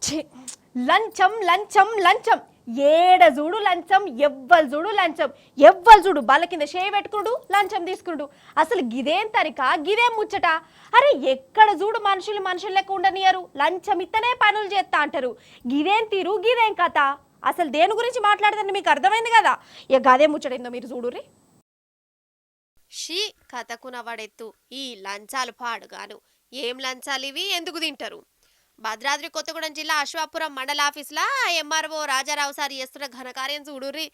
ఛీ! లంచం లంచం లంచం ఏడ చూడు లంచం ఎవ్వరు చూడు లంచం ఎవ్వరు చూడు బల్ల కింద చేయి పెట్టుకుడు లంచం తీసుకుడు అసలు గిదేం తరిక గిదేం ముచ్చట అరే ఎక్కడ చూడు మనుషులు మనుషులు లెక్క ఉండనియరు లంచం ఇత్తనే పనులు చేస్తా అంటారు గిదేం తీరు గిదేం కథ అసలు దేని గురించి మాట్లాడదండి మీకు అర్థమైంది కదా ఇక గదే ముచ్చటైందో మీరు చూడుర్రి షీ కథకు నవడెత్తు ఈ లంచాలు పాడుగాను ఏం లంచాలు ఇవి ఎందుకు తింటారు భద్రాద్రి కొత్తగూడెం జిల్లా అశ్వాపురం మండల ఆఫీసులా ఎంఆర్ఓ రాజారావు సార్ చేస్తున్న ఘనకార్యం చూడుర్రి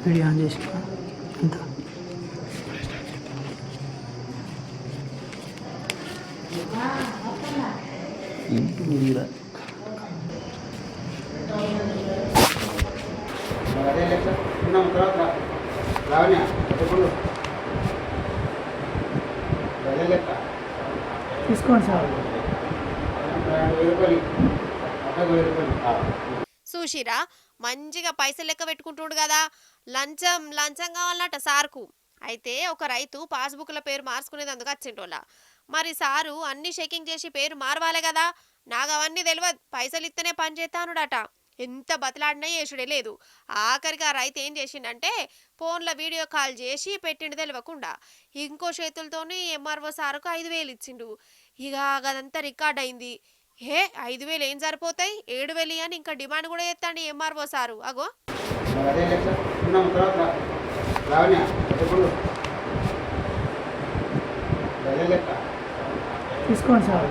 వీడియో ఆన్ చేసుకో ఎంత తీసుకోండి సార్ చూసిరా మంచిగా పైసలు లెక్క పెట్టుకుంటుండు కదా లంచం లంచం కావాలన్నట సార్కు అయితే ఒక రైతు పాస్బుక్ల పేరు మార్చుకునేది అందుకు వచ్చింటోళ్ళ మరి సారు అన్ని చెకింగ్ చేసి పేరు మారవాలే కదా నాకు అవన్నీ తెలియదు పైసలు ఇస్తేనే పని చేస్తానుడట ఎంత బతలాడినా యేసుడే లేదు ఆఖరికి ఆ రైతు ఏం చేసిండంటే ఫోన్లో వీడియో కాల్ చేసి పెట్టిండు తెలియకుండా ఇంకో చేతులతోని ఎంఆర్ఓ సారుకు 5,000 ఇచ్చిండు ఇక అదంతా రికార్డ్ అయింది 5,000 ఏం సరిపోతాయి 7,000 అని ఇంకా డిమాండ్ కూడా చేస్తాడు ఎంఆర్ఓ సారు అగో తీసుకోండి సార్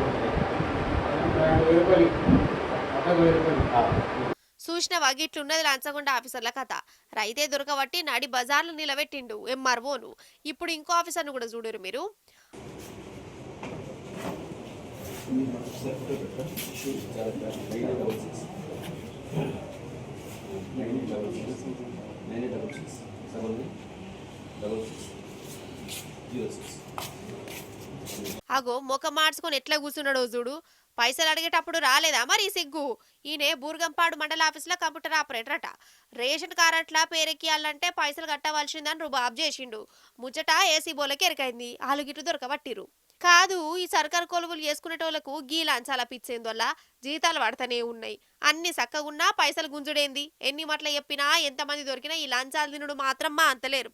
చూసిన వగిట్లున్నది లంచగొండ ఆఫీసర్ల కథ రైతే దొరకబట్టి నాడి బజార్లు నిలబెట్టిండు ఎంఆర్ఓను ఇప్పుడు ఇంకో ఆఫీసర్ను కూడా చూడరు మీరు అగో ముఖం మార్చుకొని ఎట్లా కూర్చున్నాడో చూడు పైసలు అడిగేటప్పుడు రాలేదా మరి సిగ్గు ఈయనే బూర్గంపాడు మండల ఆఫీసులో కంప్యూటర్ ఆపరేటర్ అట రేషన్ కార్డు అట్లా పేరెక్కియాలంటే పైసలు కట్టవలసిందని రుబాబ్ చేసిండు ముచ్చట ఏసీ బోలకి ఎరకైంది ఆలుగిట్టు దొరకబట్టిరు కాదు ఈ సర్కారు కొలువులు చేసుకునేటోళ్లకు గీ లంచాల పిచ్చేందువల్ల జీతాలు పడతానే ఉన్నాయి అన్ని చక్కగున్నా పైసలు గుంజుడేంది ఎన్ని మట్ల చెప్పినా ఎంతమంది దొరికినా ఈ లంచాలు తినుడు మాత్రం మా అంతలేరు